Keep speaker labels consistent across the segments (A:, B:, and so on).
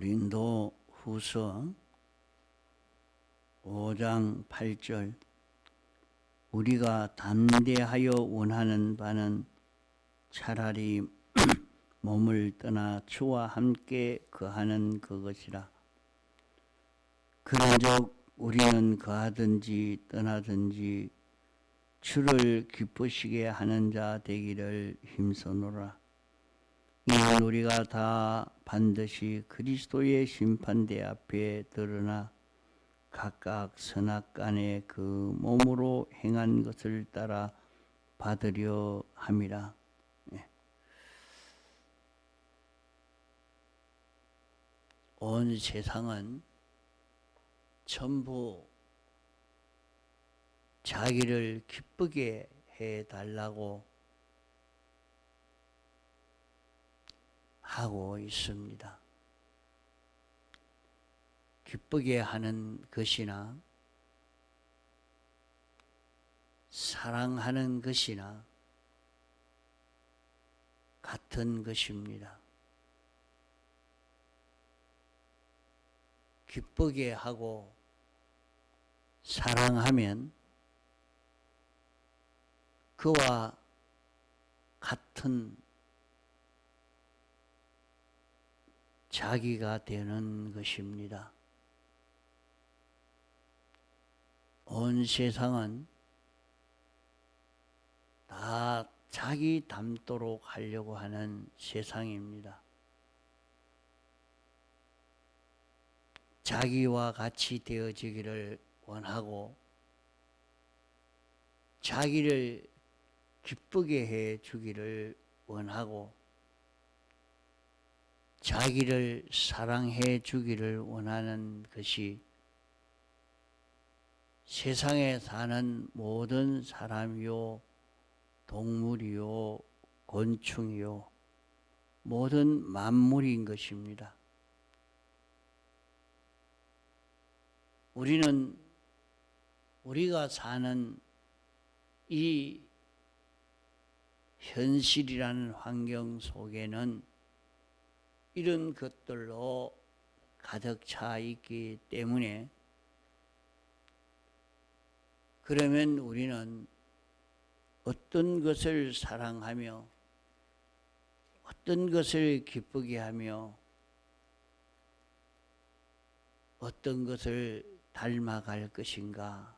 A: 고린도 후서 5장 8절 우리가 담대하여 원하는 바는 차라리 몸을 떠나 주와 함께 거하는 그것이라. 그런즉 우리는 거하든지 떠나든지 주를 기쁘시게 하는 자 되기를 힘써노라. 이는 우리가 다 반드시 그리스도의 심판대 앞에 드러나 각각 선악간에 그 몸으로 행한 것을 따라 받으려 함이라. 온 세상은 전부 자기를 기쁘게 해달라고 하고 있습니다. 기쁘게 하는 것이나 사랑하는 것이나 같은 것입니다. 기쁘게 하고 사랑하면 그와 같은 자기가 되는 것입니다. 온 세상은 다 자기 닮도록 하려고 하는 세상입니다. 자기와 같이 되어지기를 원하고 자기를 기쁘게 해 주기를 원하고 자기를 사랑해 주기를 원하는 것이 세상에 사는 모든 사람이요, 동물이요, 곤충이요, 모든 만물인 것입니다. 우리는 우리가 사는 이 현실이라는 환경 속에는 이런 것들로 가득 차 있기 때문에 그러면 우리는 어떤 것을 사랑하며 어떤 것을 기쁘게 하며 어떤 것을 닮아갈 것인가?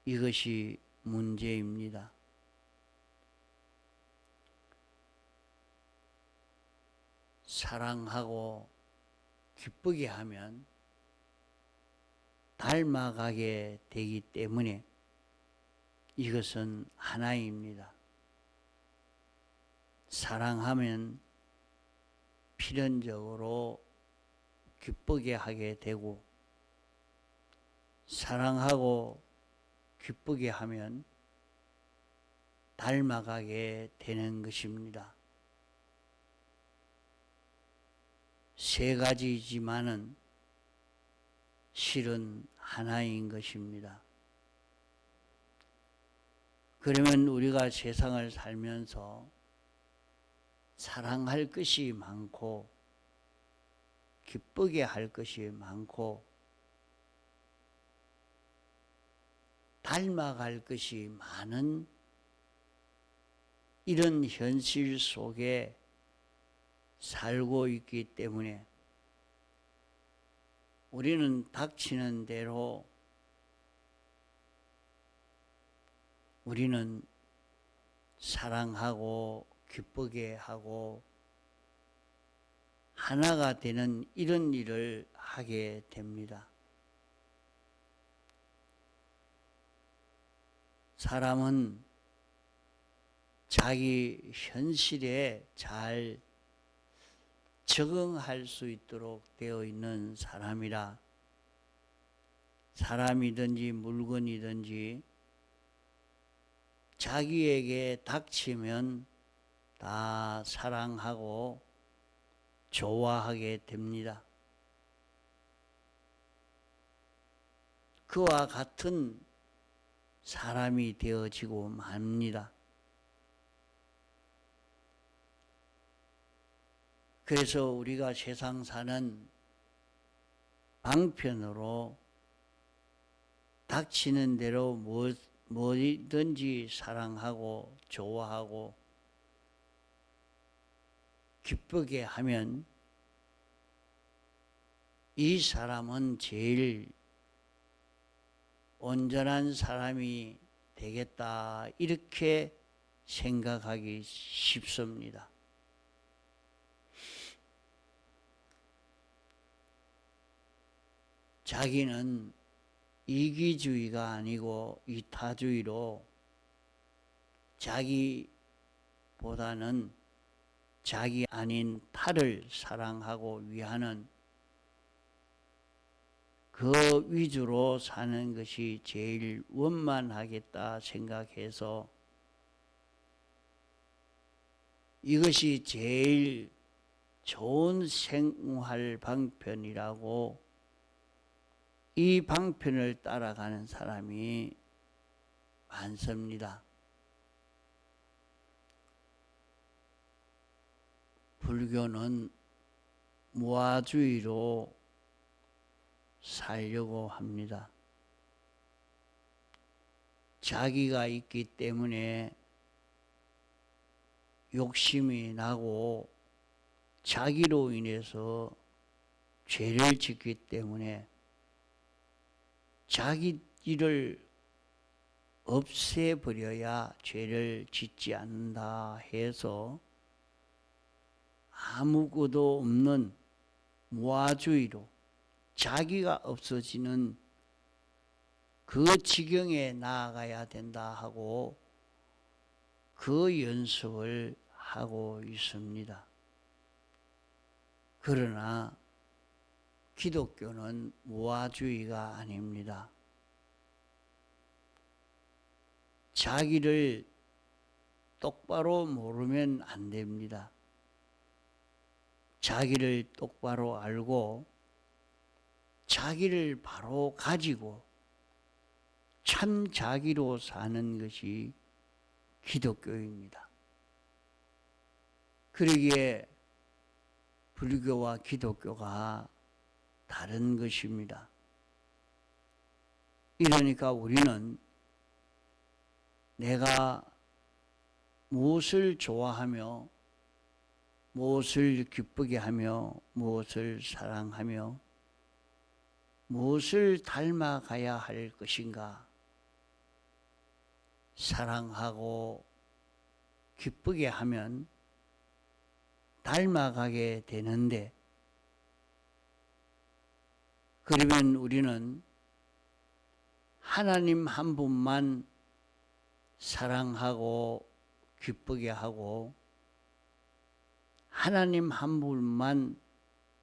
A: 이것이 문제입니다. 사랑하고 기쁘게 하면 닮아가게 되기 때문에 이것은 하나입니다. 사랑하면 필연적으로 기쁘게 하게 되고 사랑하고 기쁘게 하면 닮아가게 되는 것입니다. 세 가지지만은 실은 하나인 것입니다. 그러면 우리가 세상을 살면서 사랑할 것이 많고 기쁘게 할 것이 많고 닮아갈 것이 많은 이런 현실 속에 살고 있기 때문에 우리는 닥치는 대로 우리는 사랑하고 기쁘게 하고 하나가 되는 이런 일을 하게 됩니다. 사람은 자기 현실에 잘 적응할 수 있도록 되어 있는 사람이라 사람이든지 물건이든지 자기에게 닥치면 다 사랑하고 좋아하게 됩니다. 그와 같은 사람이 되어지고 맙니다. 그래서 우리가 세상 사는 방편으로 닥치는 대로 뭐든지 사랑하고 좋아하고 기쁘게 하면 이 사람은 제일 온전한 사람이 되겠다, 이렇게 생각하기 쉽습니다. 자기는 이기주의가 아니고 이타주의로 자기보다는 자기 아닌 타를 사랑하고 위하는 그 위주로 사는 것이 제일 원만하겠다 생각해서 이것이 제일 좋은 생활 방편이라고 이 방편을 따라가는 사람이 많습니다. 불교는 무아주의로 살려고 합니다. 자기가 있기 때문에 욕심이 나고 자기로 인해서 죄를 짓기 때문에 자기 일을 없애버려야 죄를 짓지 않는다 해서 아무것도 없는 무아주의로 자기가 없어지는 그 지경에 나아가야 된다 하고 그 연습을 하고 있습니다. 그러나 기독교는 무아주의가 아닙니다. 자기를 똑바로 모르면 안 됩니다. 자기를 똑바로 알고 자기를 바로 가지고 참 자기로 사는 것이 기독교입니다. 그러기에 불교와 기독교가 다른 것입니다. 이러니까 우리는 내가 무엇을 좋아하며 무엇을 기쁘게 하며 무엇을 사랑하며 무엇을 닮아가야 할 것인가, 사랑하고 기쁘게 하면 닮아가게 되는데, 그러면 우리는 하나님 한 분만 사랑하고 기쁘게 하고 하나님 한 분만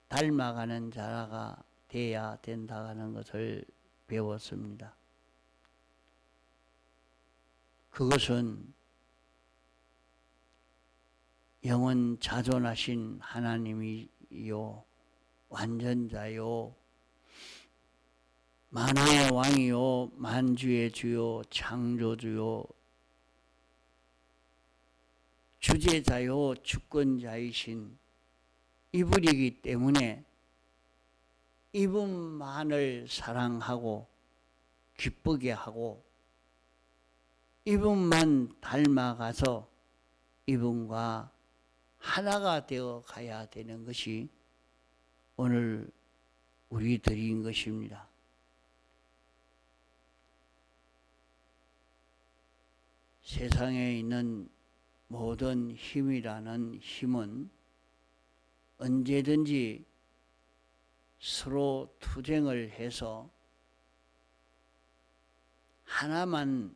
A: 닮아가는 자가 돼야 된다는 것을 배웠습니다. 그것은 영원 자존하신 하나님이요 완전자요 만왕의 왕이요 만주의 주요 창조주요 주제자요 주권자이신 이분이기 때문에 이분만을 사랑하고 기쁘게 하고 이분만 닮아가서 이분과 하나가 되어 가야 되는 것이 오늘 우리들인 것입니다. 세상에 있는 모든 힘이라는 힘은 언제든지 서로 투쟁을 해서 하나만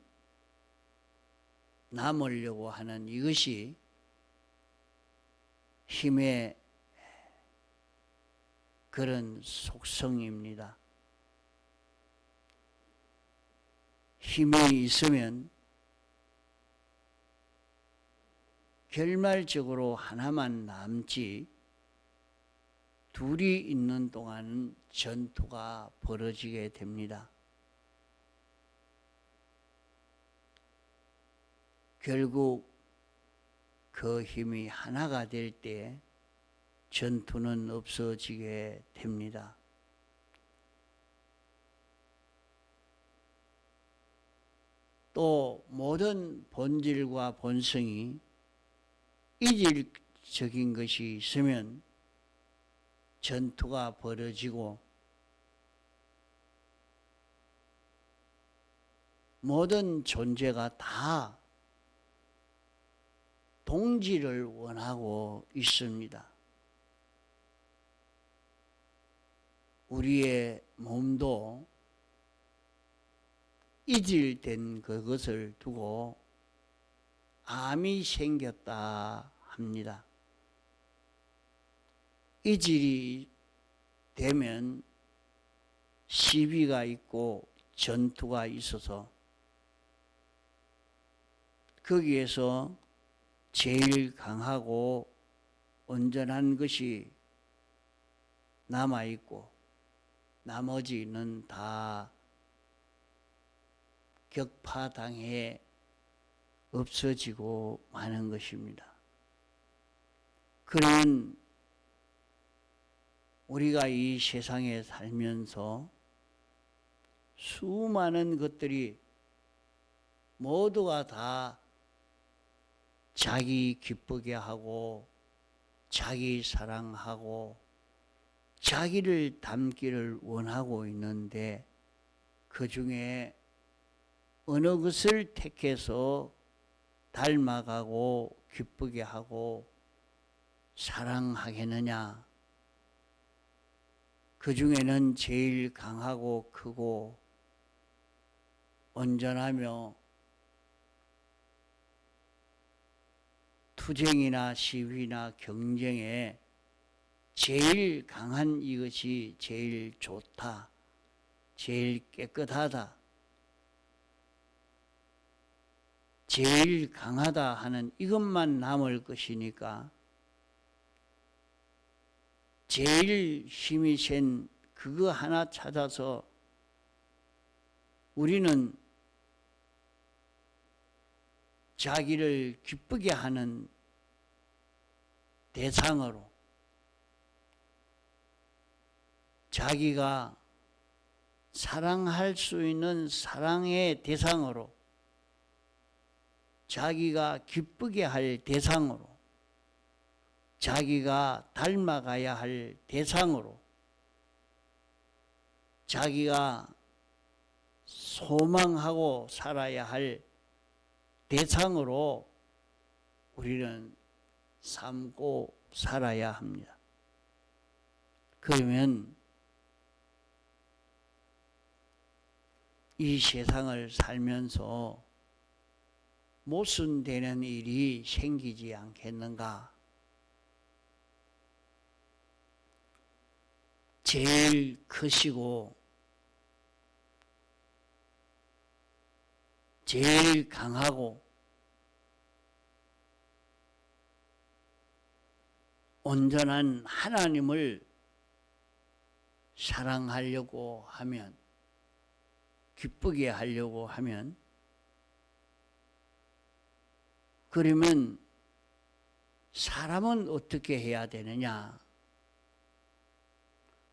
A: 남으려고 하는 이것이 힘의 그런 속성입니다. 힘이 있으면 결말적으로 하나만 남지 둘이 있는 동안은 전투가 벌어지게 됩니다. 결국 그 힘이 하나가 될 때 전투는 없어지게 됩니다. 또 모든 본질과 본성이 이질적인 것이 있으면 전투가 벌어지고 모든 존재가 다 동지를 원하고 있습니다. 우리의 몸도 이질된 그것을 두고 암이 생겼다 합니다. 이질이 되면 시비가 있고 전투가 있어서 거기에서 제일 강하고 온전한 것이 남아있고 나머지는 다 격파당해 없어지고 마는 것입니다. 그러면 우리가 이 세상에 살면서 수많은 것들이 모두가 다 자기 기쁘게 하고 자기 사랑하고 자기를 닮기를 원하고 있는데 그 중에 어느 것을 택해서 닮아가고 기쁘게 하고 사랑하겠느냐? 그 중에는 제일 강하고 크고 온전하며 투쟁이나 시위나 경쟁에 제일 강한 이것이 제일 좋다, 제일 깨끗하다, 제일 강하다 하는 이것만 남을 것이니까 제일 힘이 센 그거 하나 찾아서 우리는 자기를 기쁘게 하는 대상으로 자기가 사랑할 수 있는 사랑의 대상으로 자기가 기쁘게 할 대상으로 자기가 닮아가야 할 대상으로 자기가 소망하고 살아야 할 대상으로 우리는 삼고 살아야 합니다. 그러면 이 세상을 살면서 모순되는 일이 생기지 않겠는가? 제일 크시고 제일 강하고 온전한 하나님을 사랑하려고 하면, 기쁘게 하려고 하면, 그러면 사람은 어떻게 해야 되느냐?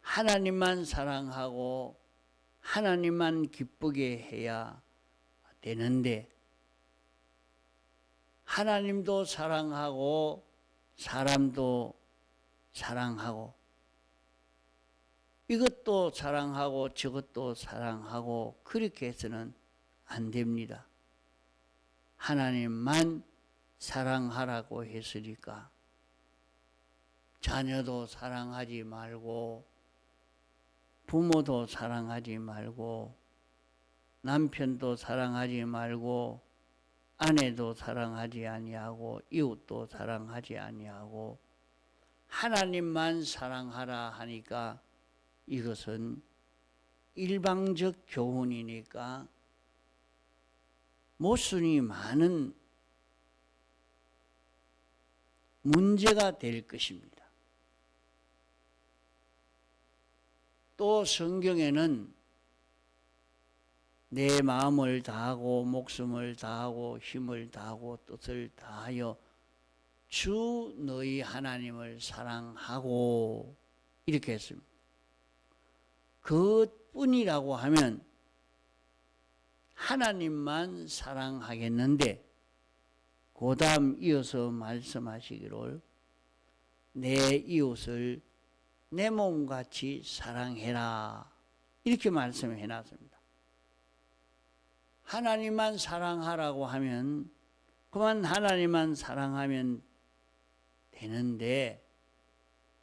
A: 하나님만 사랑하고 하나님만 기쁘게 해야 되는데 하나님도 사랑하고 사람도 사랑하고 이것도 사랑하고 저것도 사랑하고 그렇게 해서는 안 됩니다. 하나님만 사랑하라고 했으니까 자녀도 사랑하지 말고 부모도 사랑하지 말고 남편도 사랑하지 말고 아내도 사랑하지 아니하고 이웃도 사랑하지 아니하고 하나님만 사랑하라 하니까 이것은 일방적 교훈이니까 모순이 많은 문제가 될 것입니다. 또 성경에는 내 마음을 다하고 목숨을 다하고 힘을 다하고 뜻을 다하여 주 너희 하나님을 사랑하고 이렇게 했습니다. 그것뿐이라고 하면 하나님만 사랑하겠는데 그 다음 이어서 말씀하시기를 내 이웃을 내 몸같이 사랑해라 이렇게 말씀해 놨습니다. 하나님만 사랑하라고 하면 그만 하나님만 사랑하면 되는데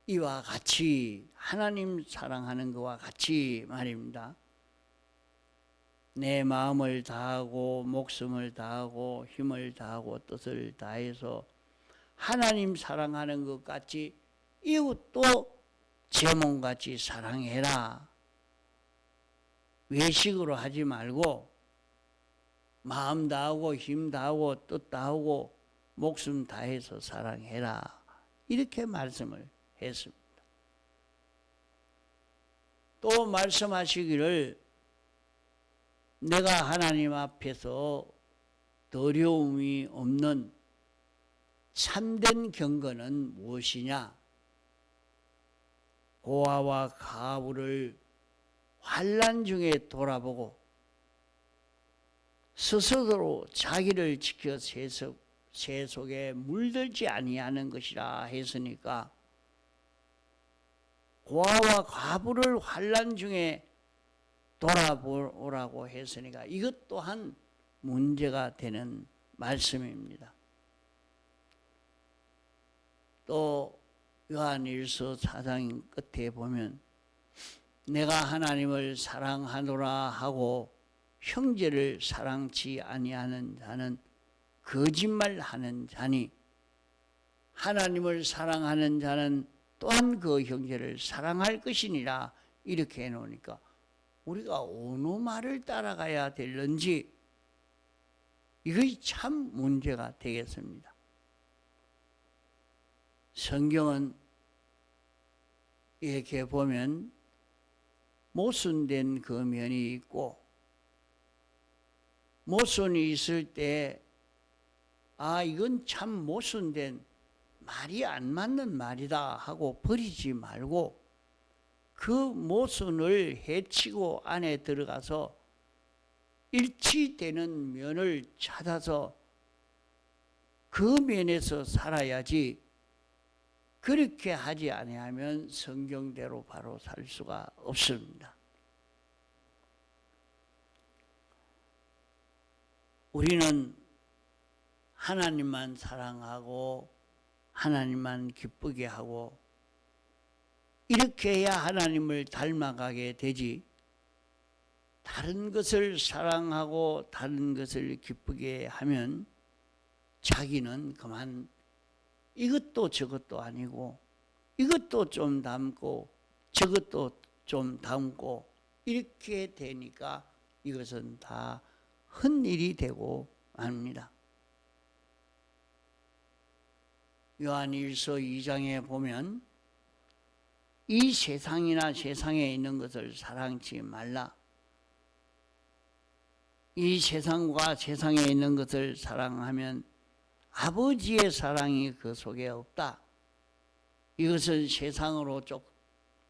A: 이와 같이 하나님 사랑하는 것과 같이 말입니다. 내 마음을 다하고 목숨을 다하고 힘을 다하고 뜻을 다해서 하나님 사랑하는 것 같이 이웃도 제 몸같이 사랑해라. 외식으로 하지 말고 마음 다하고 힘 다하고 뜻 다하고 목숨 다해서 사랑해라. 이렇게 말씀을 했습니다. 또 말씀하시기를 내가 하나님 앞에서 더러움이 없는 참된 경건은 무엇이냐? 고아와 가부를 환난 중에 돌아보고 스스로 자기를 지켜 새 속에 물들지 아니하는 것이라 했으니까 고아와 과부를 환난 중에 돌아보라고 했으니까 이것 또한 문제가 되는 말씀입니다. 또 요한일서 4장 끝에 보면 내가 하나님을 사랑하노라 하고 형제를 사랑치 아니하는 자는 거짓말하는 자니 하나님을 사랑하는 자는 또한 그 형제를 사랑할 것이니라 이렇게 해놓으니까 우리가 어느 말을 따라가야 될는지 이것이 참 문제가 되겠습니다. 성경은 이렇게 보면 모순된 그 면이 있고 모순이 있을 때 이건 참 모순된 말이 안 맞는 말이다 하고 버리지 말고 그 모순을 해치고 안에 들어가서 일치되는 면을 찾아서 그 면에서 살아야지 그렇게 하지 아니하면 성경대로 바로 살 수가 없습니다. 우리는 하나님만 사랑하고 하나님만 기쁘게 하고 이렇게 해야 하나님을 닮아가게 되지 다른 것을 사랑하고 다른 것을 기쁘게 하면 자기는 그만 이것도 저것도 아니고 이것도 좀 담고 저것도 좀 담고 이렇게 되니까 이것은 다 헛일이 되고 맙니다. 요한일서 2장에 보면 이 세상이나 세상에 있는 것을 사랑치 말라. 이 세상과 세상에 있는 것을 사랑하면 아버지의 사랑이 그 속에 없다. 이것은 세상으로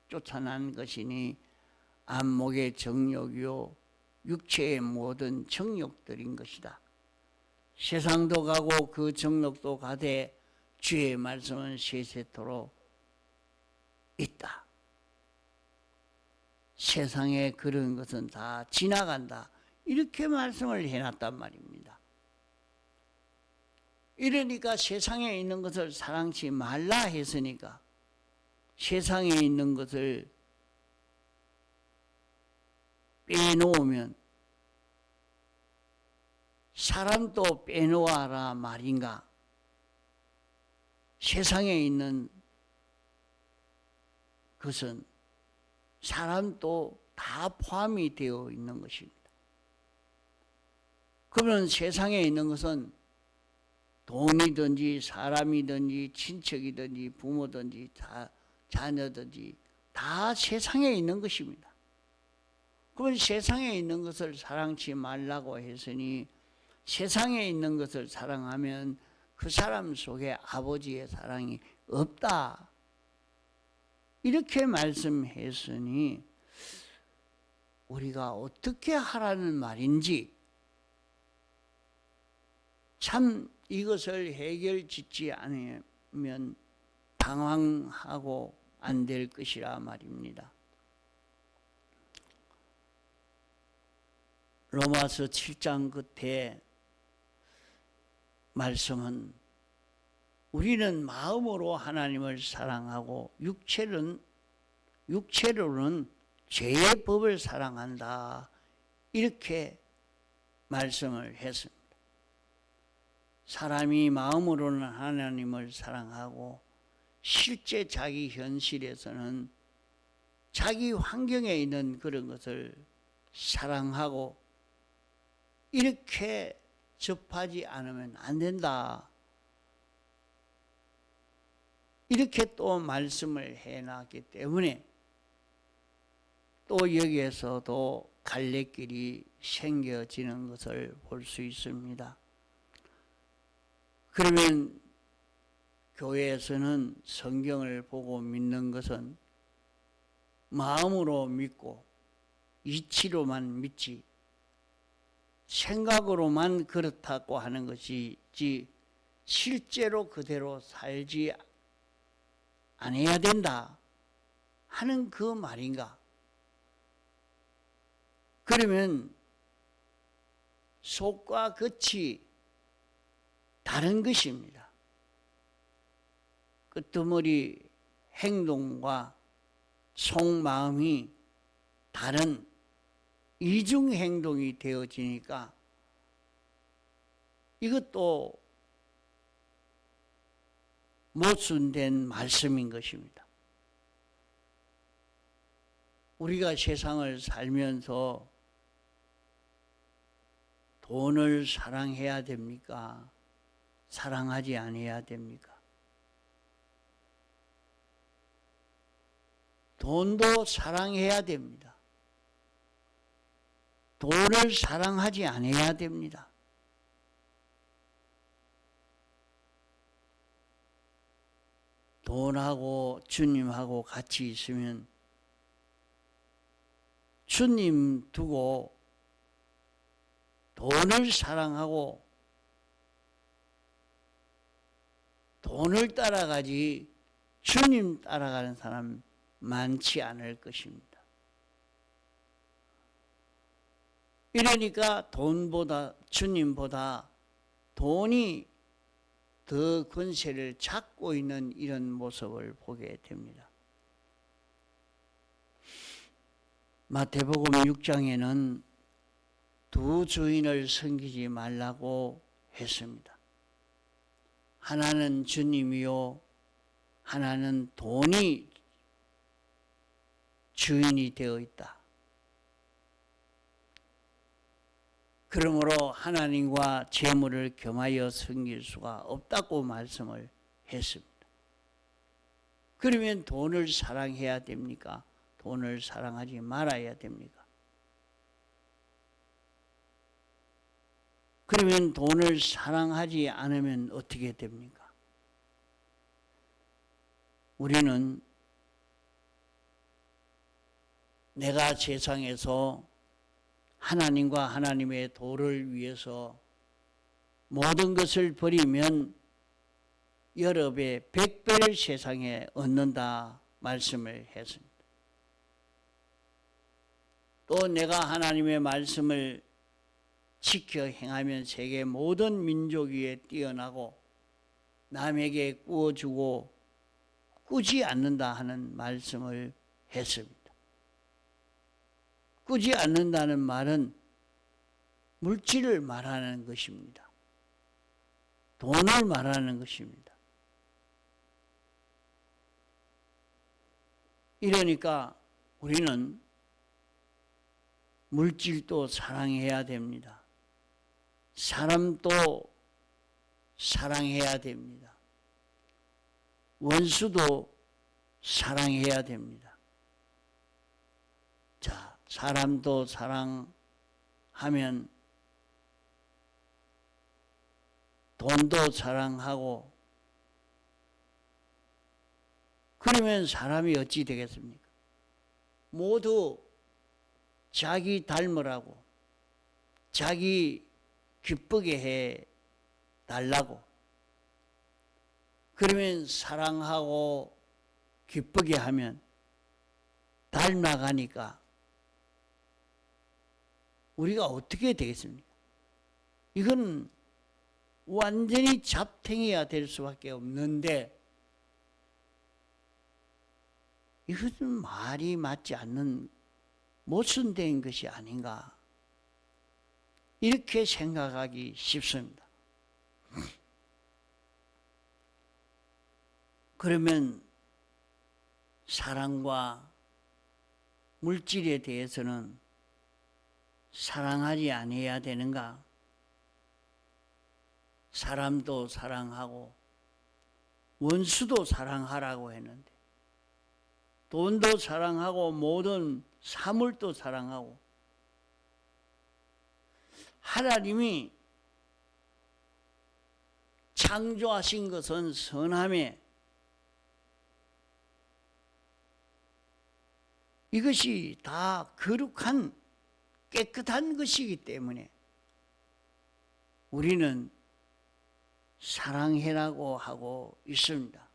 A: 쫓아난 것이니 안목의 정욕이요 육체의 모든 정욕들인 것이다. 세상도 가고 그 정욕도 가되 주의 말씀은 세세토록 있다. 세상에 그런 것은 다 지나간다. 이렇게 말씀을 해놨단 말입니다. 이러니까 세상에 있는 것을 사랑치 말라 했으니까 세상에 있는 것을 빼놓으면 사람도 빼놓아라 말인가? 세상에 있는 것은 사람도 다 포함이 되어 있는 것입니다. 그러면 세상에 있는 것은 돈이든지 사람이든지 친척이든지 부모든지 다 자녀든지 다 세상에 있는 것입니다. 그러면 세상에 있는 것을 사랑치 말라고 했으니 세상에 있는 것을 사랑하면 그 사람 속에 아버지의 사랑이 없다. 이렇게 말씀했으니 우리가 어떻게 하라는 말인지 참 이것을 해결짓지 않으면 당황하고 안 될 것이라 말입니다. 로마서 7장 끝에 말씀은 우리는 마음으로 하나님을 사랑하고 육체로는 죄의 법을 사랑한다. 이렇게 말씀을 했습니다. 사람이 마음으로는 하나님을 사랑하고 실제 자기 현실에서는 자기 환경에 있는 그런 것을 사랑하고 이렇게 접하지 않으면 안 된다. 이렇게 또 말씀을 해놨기 때문에 또 여기에서도 갈래길이 생겨지는 것을 볼 수 있습니다. 그러면 교회에서는 성경을 보고 믿는 것은 마음으로 믿고 이치로만 믿지 생각으로만 그렇다고 하는 것이지 실제로 그대로 살지 않아야 된다 하는 그 말인가? 그러면 속과 겉이 다른 것입니다. 끄트머리 행동과 속마음이 다른 이중 행동이 되어지니까 이것도 모순된 말씀인 것입니다. 우리가 세상을 살면서 돈을 사랑해야 됩니까? 사랑하지 않아야 됩니까? 돈도 사랑해야 됩니다. 돈을 사랑하지 않아야 됩니다. 돈하고 주님하고 같이 있으면 주님 두고 돈을 사랑하고 돈을 따라가지 주님 따라가는 사람 많지 않을 것입니다. 이러니까 돈보다 주님보다 돈이 더 권세를 잡고 있는 이런 모습을 보게 됩니다. 마태복음 6장에는 두 주인을 섬기지 말라고 했습니다. 하나는 주님이요 하나는 돈이 주인이 되어 있다. 그러므로 하나님과 재물을 겸하여 섬길 수가 없다고 말씀을 했습니다. 그러면 돈을 사랑해야 됩니까? 돈을 사랑하지 말아야 됩니까? 그러면 돈을 사랑하지 않으면 어떻게 됩니까? 우리는 내가 세상에서 하나님과 하나님의 도를 위해서 모든 것을 버리면 여러 배, 100배를 세상에 얻는다 말씀을 했습니다. 또 내가 하나님의 말씀을 지켜 행하면 세계 모든 민족 위에 뛰어나고 남에게 꾸어주고 꾸지 않는다 하는 말씀을 했습니다. 꾸지 않는다는 말은 물질을 말하는 것입니다. 돈을 말하는 것입니다. 이러니까 우리는 물질도 사랑해야 됩니다. 사람도 사랑해야 됩니다. 원수도 사랑해야 됩니다. 자, 사람도 사랑하면 돈도 사랑하고 그러면 사람이 어찌 되겠습니까? 모두 자기 닮으라고, 자기 기쁘게 해 달라고. 그러면 사랑하고 기쁘게 하면 닮아가니까 우리가 어떻게 되겠습니까? 이건 완전히 잡탱이가 될 수밖에 없는데 이것은 말이 맞지 않는 모순된 것이 아닌가 이렇게 생각하기 쉽습니다. 그러면 사랑과 물질에 대해서는 사랑하지 아니해야 되는가? 사람도 사랑하고 원수도 사랑하라고 했는데 돈도 사랑하고 모든 사물도 사랑하고 하나님이 창조하신 것은 선함에 이것이 다 거룩한 깨끗한 것이기 때문에 우리는 사랑해라고 하고 있습니다.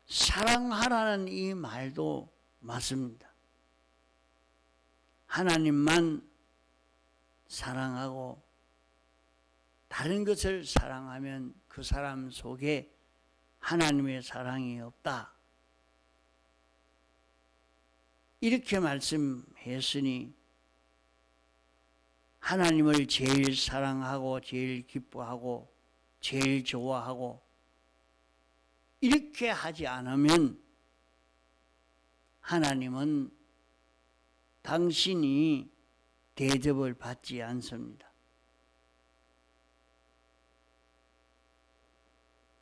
A: 사랑하라는 이 말도 맞습니다. 하나님만 사랑하고 다른 것을 사랑하면 그 사람 속에 하나님의 사랑이 없다. 이렇게 말씀했으니 하나님을 제일 사랑하고 제일 기뻐하고 제일 좋아하고 이렇게 하지 않으면 하나님은 당신이 대접을 받지 않습니다.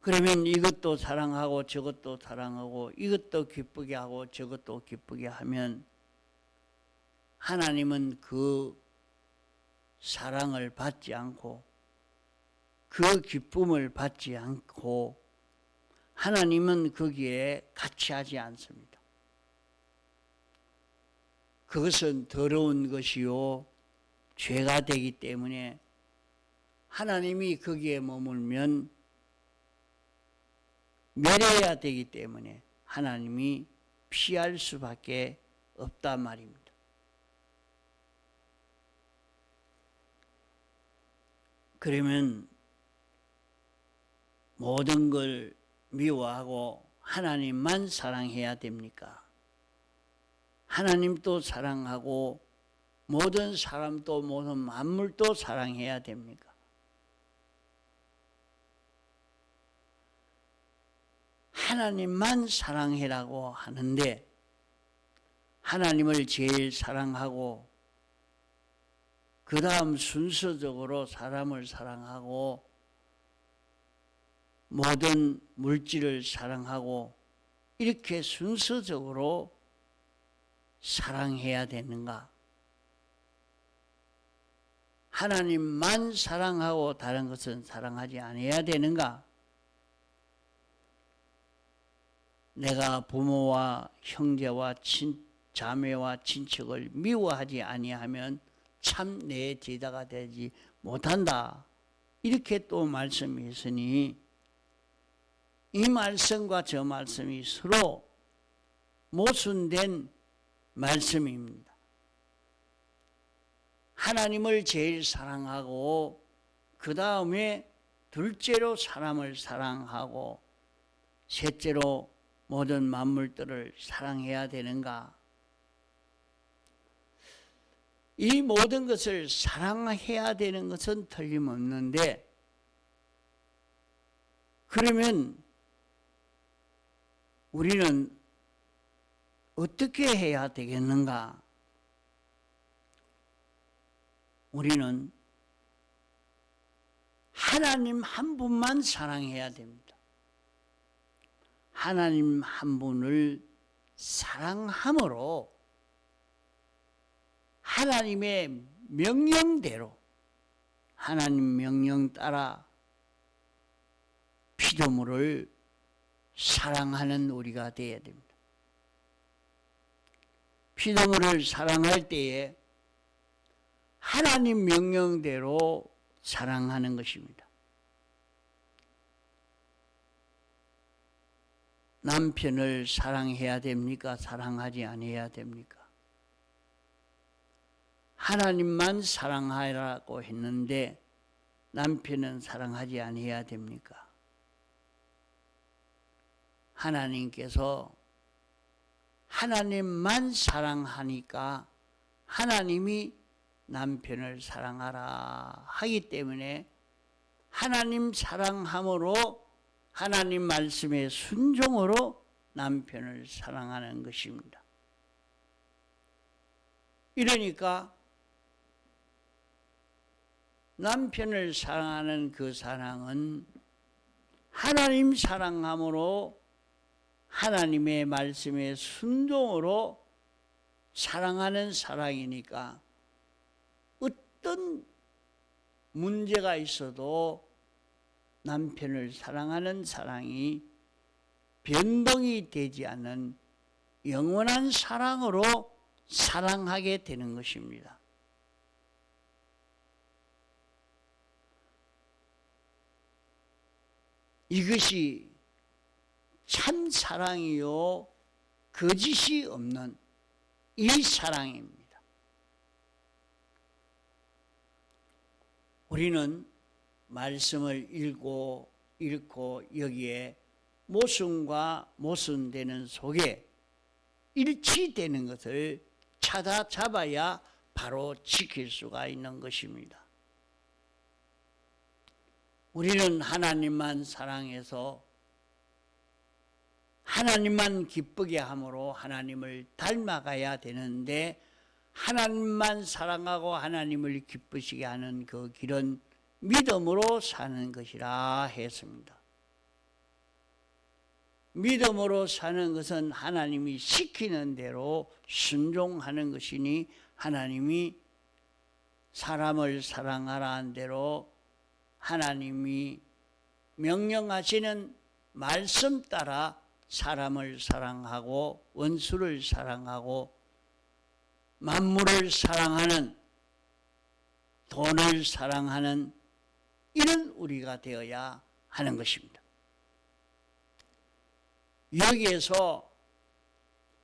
A: 그러면 이것도 사랑하고 저것도 사랑하고 이것도 기쁘게 하고 저것도 기쁘게 하면 하나님은 그 사랑을 받지 않고 그 기쁨을 받지 않고 하나님은 거기에 같이 하지 않습니다. 그것은 더러운 것이요 죄가 되기 때문에 하나님이 거기에 머물면 멸해야 되기 때문에 하나님이 피할 수밖에 없단 말입니다. 그러면 모든 걸 미워하고 하나님만 사랑해야 됩니까? 하나님도 사랑하고 모든 사람도 모든 만물도 사랑해야 됩니까? 하나님만 사랑해라고 하는데 하나님을 제일 사랑하고 그 다음 순서적으로 사람을 사랑하고 모든 물질을 사랑하고 이렇게 순서적으로 사랑해야 되는가? 하나님만 사랑하고 다른 것은 사랑하지 않아야 되는가? 내가 부모와 형제와 자매와 친척을 미워하지 아니하면 참 내 제자가 되지 못한다. 이렇게 또 말씀했으니 이 말씀과 저 말씀이 서로 모순된 말씀입니다. 하나님을 제일 사랑하고 그 다음에 둘째로 사람을 사랑하고 셋째로 모든 만물들을 사랑해야 되는가? 이 모든 것을 사랑해야 되는 것은 틀림없는데 그러면 우리는 어떻게 해야 되겠는가? 우리는 하나님 한 분만 사랑해야 됩니다. 하나님 한 분을 사랑함으로 하나님의 명령대로 하나님 명령 따라 피조물을 사랑하는 우리가 되어야 됩니다. 피조물을 사랑할 때에 하나님 명령대로 사랑하는 것입니다. 남편을 사랑해야 됩니까? 사랑하지 아니해야 됩니까? 하나님만 사랑하라고 했는데 남편은 사랑하지 아니해야 됩니까? 하나님께서 하나님만 사랑하니까 하나님이 남편을 사랑하라 하기 때문에 하나님 사랑함으로 하나님 말씀의 순종으로 남편을 사랑하는 것입니다. 이러니까 남편을 사랑하는 그 사랑은 하나님 사랑함으로 하나님의 말씀의 순종으로 사랑하는 사랑이니까 어떤 문제가 있어도 남편을 사랑하는 사랑이 변동이 되지 않는 영원한 사랑으로 사랑하게 되는 것입니다. 이것이 참 사랑이요 거짓이 없는 이 사랑입니다. 우리는 말씀을 읽고 여기에 모순과 모순되는 속에 일치되는 것을 찾아잡아야 바로 지킬 수가 있는 것입니다. 우리는 하나님만 사랑해서 하나님만 기쁘게 함으로 하나님을 닮아가야 되는데 하나님만 사랑하고 하나님을 기쁘시게 하는 그 길은 믿음으로 사는 것이라 했습니다. 믿음으로 사는 것은 하나님이 시키는 대로 순종하는 것이니 하나님이 사람을 사랑하라 한 대로 하나님이 명령하시는 말씀 따라 사람을 사랑하고 원수를 사랑하고 만물을 사랑하는 돈을 사랑하는 이런 우리가 되어야 하는 것입니다. 여기에서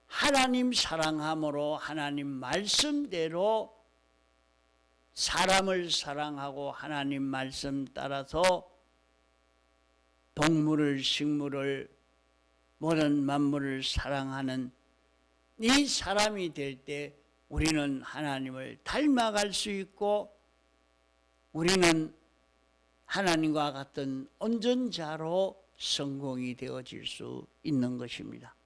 A: 하나님 사랑함으로 하나님 말씀대로 사람을 사랑하고 하나님 말씀 따라서 동물을 식물을 모든 만물을 사랑하는 이 사람이 될 때 우리는 하나님을 닮아갈 수 있고 우리는 하나님과 같은 온전한 자로 성공이 되어질 수 있는 것입니다.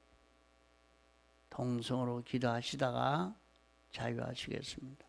A: 동성으로 기도하시다가 자유하시겠습니다.